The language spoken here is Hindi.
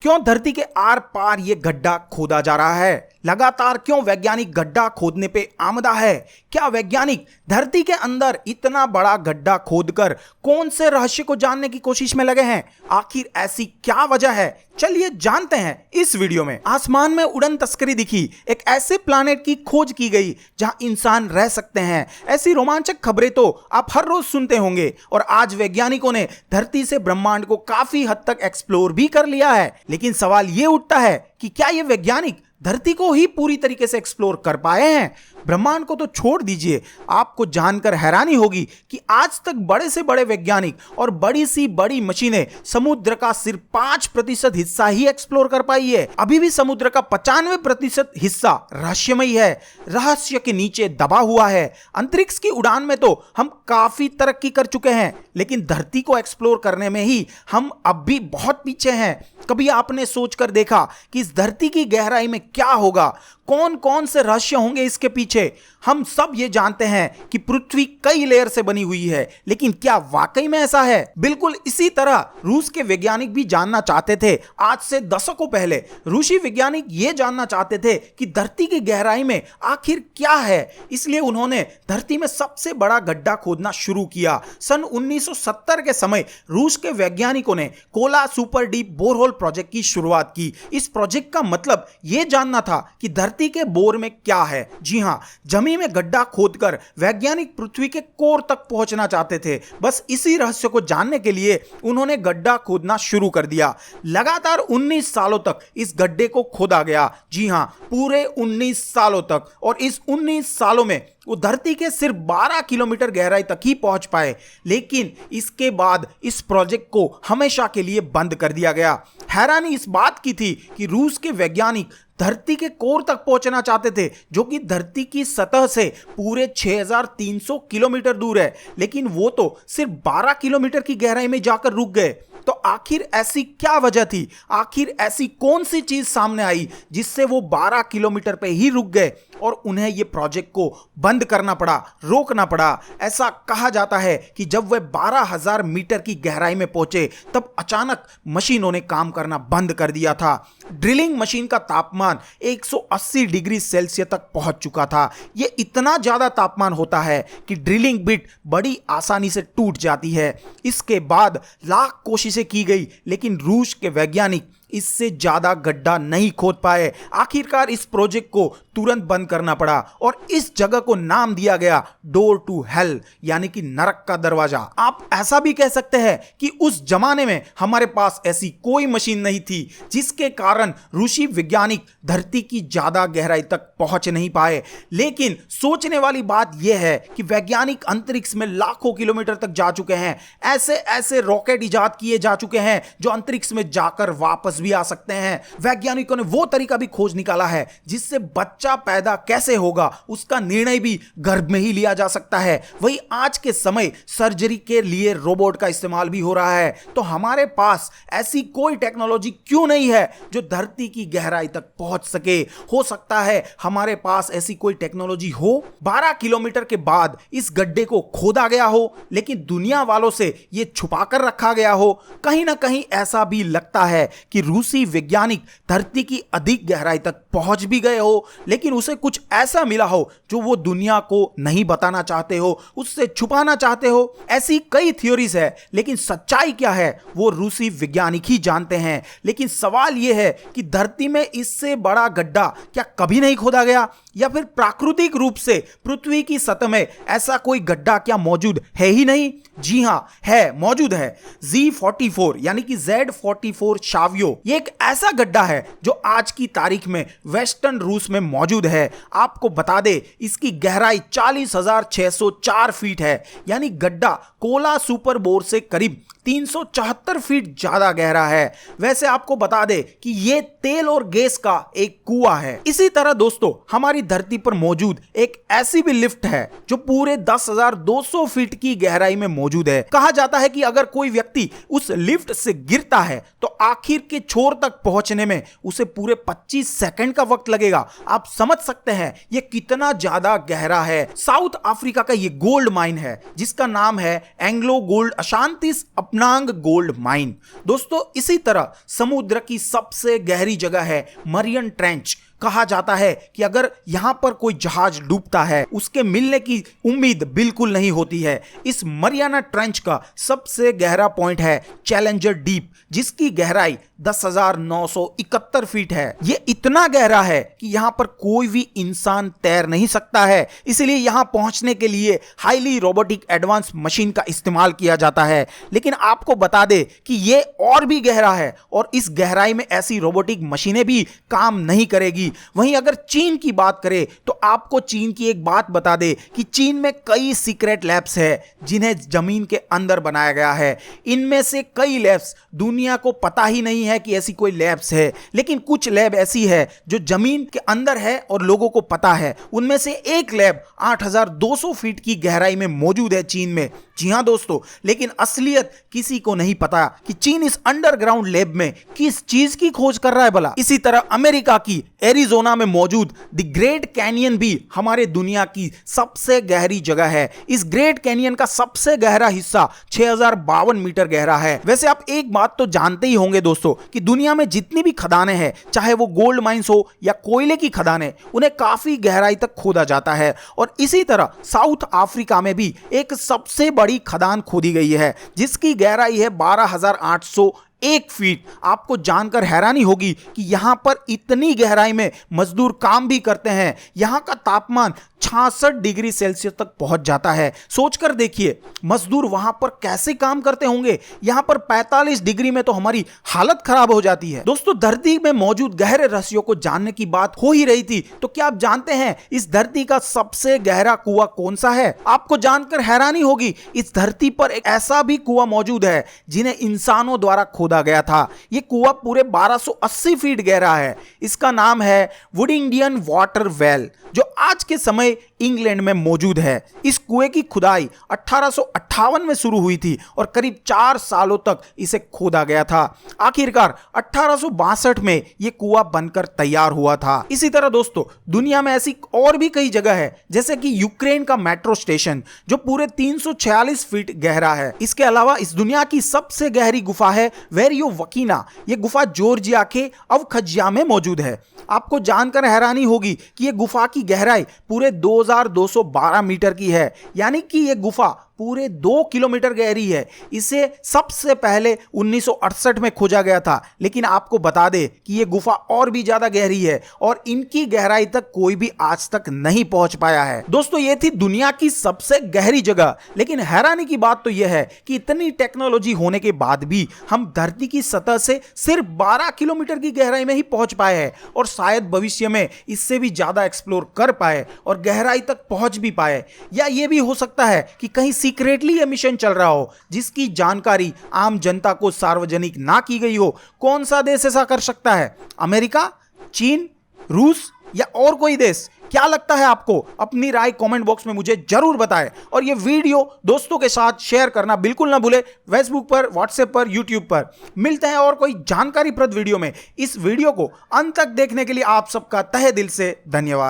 क्यों धरती के आर पार ये गड्ढा खोदा जा रहा है? लगातार क्यों वैज्ञानिक गड्ढा खोदने पे आमदा है? क्या वैज्ञानिक धरती के अंदर इतना बड़ा गड्ढा खोदकर कौन से रहस्य को जानने की कोशिश में लगे हैं? आखिर ऐसी क्या वजह है? चलिए जानते हैं इस वीडियो में। आसमान में उड़न तस्करी दिखी, एक ऐसे प्लैनेट की खोज की गई जहां इंसान रह सकते हैं। ऐसी रोमांचक खबरें तो आप हर रोज सुनते होंगे और आज वैज्ञानिकों ने धरती से ब्रह्मांड को काफी हद तक एक्सप्लोर भी कर लिया है। लेकिन सवाल यह उठता है कि क्या ये वैज्ञानिक धरती को ही पूरी तरीके से एक्सप्लोर कर पाए हैं? ब्रह्मांड को तो छोड़ दीजिए, आपको जानकर हैरानी होगी कि आज तक बड़े से बड़े वैज्ञानिक और बड़ी सी बड़ी मशीनें समुद्र का सिर्फ 5% हिस्सा ही एक्सप्लोर कर पाई है। अभी भी समुद्र का 95% हिस्सा रहस्यमयी है, रहस्य के नीचे दबा हुआ है। अंतरिक्ष की उड़ान में तो हम काफी तरक्की कर चुके हैं, लेकिन धरती को एक्सप्लोर करने में ही हम अब भी बहुत पीछे हैं। कभी आपने सोचकर देखा कि इस धरती की गहराई में क्या होगा? कौन कौन से रहस्य होंगे इसके पीछे? हम सब ये जानते हैं कि पृथ्वी कई लेयर से बनी हुई है, लेकिन क्या वाकई में ऐसा है? बिल्कुल इसी तरह रूस के वैज्ञानिक भी जानना चाहते थे। आज से दशकों पहले रूसी वैज्ञानिक ये जानना चाहते थे कि धरती की गहराई में आखिर क्या है। इसलिए उन्होंने धरती में सबसे बड़ा गड्ढा खोदना शुरू किया। सन 1970 के समय रूस के वैज्ञानिकों ने Kola super deep borehole project की शुरुआत की। इस प्रोजेक्ट का मतलब यह जानना था कि धरती के बोर में क्या है। जी हां, जमीन में गड्ढा खोदकर वैज्ञानिक पृथ्वी के कोर तक पहुंचना चाहते थे। बस इसी रहस्य को जानने के लिए उन्होंने गड्ढा खोदना शुरू कर दिया। लगातार 19 सालों तक इस गड्ढे को खोदा गया। जी हां, पूरे 19 सालों तक। और इस 19 सालों में वो धरती के सिर्फ 12 किलोमीटर गहराई तक ही पहुंच पाए। लेकिन इसके बाद इस प्रोजेक्ट को हमेशा के लिए बंद कर दिया गया। हैरानी इस बात की थी कि रूस के वैज्ञानिक धरती के कोर तक पहुंचना चाहते थे, जो कि धरती की सतह से पूरे 6300 किलोमीटर दूर है, लेकिन वो तो सिर्फ 12 किलोमीटर की गहराई में जाकर रुक गए। तो आखिर ऐसी क्या वजह थी? आखिर ऐसी कौन सी चीज सामने आई जिससे वो 12 किलोमीटर पे ही रुक गए और उन्हें ये प्रोजेक्ट को बंद करना पड़ा, रोकना पड़ा? ऐसा कहा जाता है कि जब वे 12,000 मीटर की गहराई में पहुंचे तब अचानक मशीनों ने काम करना बंद कर दिया था। ड्रिलिंग मशीन का तापमान 180 डिग्री सेल्सियस तक पहुंच चुका था। यह इतना ज्यादा तापमान होता है कि ड्रिलिंग बिट बड़ी आसानी से टूट जाती है। इसके बाद लाख कोशिशें की गई, लेकिन रूस के वैज्ञानिक इससे ज्यादा गड्ढा नहीं खोद पाए। आखिरकार इस प्रोजेक्ट को तुरंत बंद करना पड़ा और इस जगह को नाम दिया गया डोर टू हेल, यानी कि नरक का दरवाजा। आप ऐसा भी कह सकते हैं कि उस जमाने में हमारे पास ऐसी कोई मशीन नहीं थी जिसके कारण रूसी वैज्ञानिक धरती की ज्यादा गहराई तक पहुंच नहीं पाए। लेकिन सोचने वाली बात यह है कि वैज्ञानिक अंतरिक्ष में लाखों किलोमीटर तक जा चुके हैं। ऐसे ऐसे रॉकेट इजाद किए जा चुके हैं जो अंतरिक्ष में जाकर वापस भी आ सकते हैं। वैज्ञानिकों ने वो तरीका भी खोज निकाला है जिससे बच्चा पैदा कैसे होगा उसका निर्णय भी गर्भ में ही लिया जा सकता है। वही आज के समय सर्जरी के लिए रोबोट का इस्तेमाल भी हो रहा है। तो हमारे पास ऐसी कोई टेक्नोलॉजी क्यों नहीं है जो धरती की गहराई तक पहुंच सके? हो सकता है हमारे पास ऐसी कोई टेक्नोलॉजी हो। 12 किलोमीटर के बाद इस गड्ढे को खोदा गया हो, लेकिन दुनिया वालों से यह छुपाकर रखा गया हो। कहीं ना कहीं ऐसा भी लगता है कि रूसी वैज्ञानिक धरती की अधिक गहराई तक पहुंच भी गए हो, लेकिन उसे कुछ ऐसा मिला हो जो वो दुनिया को नहीं बताना चाहते हो, उससे छुपाना चाहते हो। ऐसी कई थ्योरीज है, लेकिन सच्चाई क्या है वो रूसी वैज्ञानिक ही जानते हैं। लेकिन सवाल यह है कि धरती में इससे बड़ा गड्ढा क्या कभी नहीं खोदा गया, या फिर प्राकृतिक रूप से पृथ्वी की सतह में ऐसा कोई गड्ढा क्या मौजूद है ही नहीं? जी हां, है, मौजूद है। Z44 यानी कि Z44 शावियो, ये एक ऐसा गड्ढा है जो आज की तारीख में वेस्टर्न रूस में मौजूद है। आपको बता दे, इसकी गहराई 40,604 फीट है, यानी गड्ढा कोला सुपर बोर से करीब 374 फीट ज्यादा गहरा है। वैसे आपको बता दे कि यह तेल और गैस का एक कुआं है। इसी तरह दोस्तों, हमारी धरती पर मौजूद एक ऐसी भी लिफ्ट है जो पूरे 10,200 फीट की गहराई में मौजूद है। कहा जाता है कि अगर कोई व्यक्ति उस लिफ्ट से गिरता है तो आखिर के छोर तक पहुंचने में उसे पूरे 25 सेकंड का वक्त लगेगा। आप समझ सकते हैं यह कितना ज्यादा गहरा है। साउथ अफ्रीका का यह गोल्ड माइन है जिसका नाम है एंग्लो गोल्ड अशांतिस अपने पनांग गोल्ड माइन। दोस्तों इसी तरह समुद्र की सबसे गहरी जगह है मरियन ट्रेंच। कहा जाता है कि अगर यहां पर कोई जहाज डूबता है उसके मिलने की उम्मीद बिल्कुल नहीं होती है। इस मरियाना ट्रेंच का सबसे गहरा पॉइंट है चैलेंजर डीप, जिसकी गहराई 10,971 फीट है। यह इतना गहरा है कि यहां पर कोई भी इंसान तैर नहीं सकता है, इसलिए यहां पहुंचने के लिए हाईली रोबोटिक एडवांस मशीन का इस्तेमाल किया जाता है। लेकिन आपको बता दे कि यह और भी गहरा है और इस गहराई में ऐसी रोबोटिक मशीनें भी काम नहीं करेगी। वहीं अगर चीन की बात करें तो आपको चीन की एक बात बता दे कि चीन में कई सीक्रेट लैब्स है जिन्हें जमीन के अंदर बनाया गया है। इनमें से कई लैब्स दुनिया को पता ही नहीं है कि ऐसी कोई लैब्स है, लेकिन कुछ लैब ऐसी है जो जमीन के अंदर है और लोगों को पता है। उनमें से एक लैब 8,200 फीट की गहराई में मौजूद है चीन में। जी हां दोस्तों, लेकिन असलियत किसी को नहीं पता कि चीन इस अंडरग्राउंड लैब में किस चीज की खोज कर रहा है भला। इसी तरह अमेरिका की एरिजोना में मौजूद द ग्रेट कैनियन भी हमारे दुनिया की सबसे गहरी जगह है। इस ग्रेट कैनियन का सबसे गहरा हिस्सा 6,052 मीटर गहरा है। वैसे आप एक बात तो जानते ही होंगे दोस्तों कि दुनिया में जितनी भी खदानें हैं, चाहे वो गोल्ड माइंस हो या कोयले की खदानें, उन्हें काफी गहराई तक खोदा जाता है। और इसी तरह साउथ अफ्रीका में भी एक सबसे बड़ी खदान खोदी गई है जिसकी गहराई है 12,801 फीट। आपको जानकर हैरानी होगी कि यहां पर इतनी गहराई में मजदूर काम भी करते हैं। यहां का तापमान 66 डिग्री सेल्सियस तक पहुंच जाता है। सोचकर देखिए मजदूर वहां पर कैसे काम करते होंगे। यहां पर 45 डिग्री में तो हमारी हालत खराब हो जाती है। दोस्तों धरती में मौजूद गहरे रहस्यों को जानने की बात हो ही रही थी, तो क्या आप जानते हैं इस धरती का सबसे गहरा कुआं कौन सा है? आपको जानकर हैरानी होगी, इस धरती पर एक ऐसा भी कुआं मौजूद है जिन्हें इंसानों द्वारा खोदा गया था। यह कुआं पूरे 1280 फीट गहरा है। इसका नाम है वुडिंगडियन वाटर वेल, जो आज के समय इंग्लैंड में मौजूद है। इस कुएं की खुदाई 1858 में शुरू हुई थी और करीब 4 सालों तक इसे खोदा गया था। आखिरकार 1862 में यह कुआं बनकर तैयार हुआ था। इसी तरह दोस्तों दुनिया में ऐसी और भी कई जगह है, जैसे कि यूक्रेन का मेट्रो स्टेशन जो पूरे 346 फीट गहरा है। इसके अलावा इस दुनिया की सबसे गहरी गुफा है वेरियोवकीना। यह गुफा जॉर्जिया के अवखजिया में मौजूद है। आपको जानकर हैरानी होगी कि यह गुफा की गहराई पूरे 2,212 मीटर की है, यानी कि यह गुफा पूरे 2 किलोमीटर गहरी है। इसे सबसे पहले 1968 में खोजा गया था, लेकिन आपको बता दे कि यह गुफा और भी ज्यादा गहरी है और इनकी गहराई तक कोई भी आज तक नहीं पहुंच पाया है। दोस्तों ये थी दुनिया की सबसे गहरी जगह, लेकिन हैरानी की बात तो यह है कि इतनी टेक्नोलॉजी होने के बाद भी हम धरती की सतह से सिर्फ 12 किलोमीटर की गहराई में ही पहुंच पाए हैं और शायद भविष्य में इससे भी ज्यादा एक्सप्लोर कर पाए और गहराई तक पहुंच भी पाए। या यह भी हो सकता है कि कहीं सीक्रेटली यह मिशन चल रहा हो जिसकी जानकारी आम जनता को सार्वजनिक ना की गई हो। कौन सा देश ऐसा कर सकता है? अमेरिका, चीन, रूस या और कोई देश? क्या लगता है आपको? अपनी राय कमेंट बॉक्स में मुझे जरूर बताएं और ये वीडियो दोस्तों के साथ शेयर करना बिल्कुल ना भूले, फेसबुक पर, व्हाट्सएप पर, यूट्यूब पर। मिलते हैं और कोई जानकारीप्रद वीडियो में। इस वीडियो को अंत तक देखने के लिए आप सबका तहे दिल से धन्यवाद।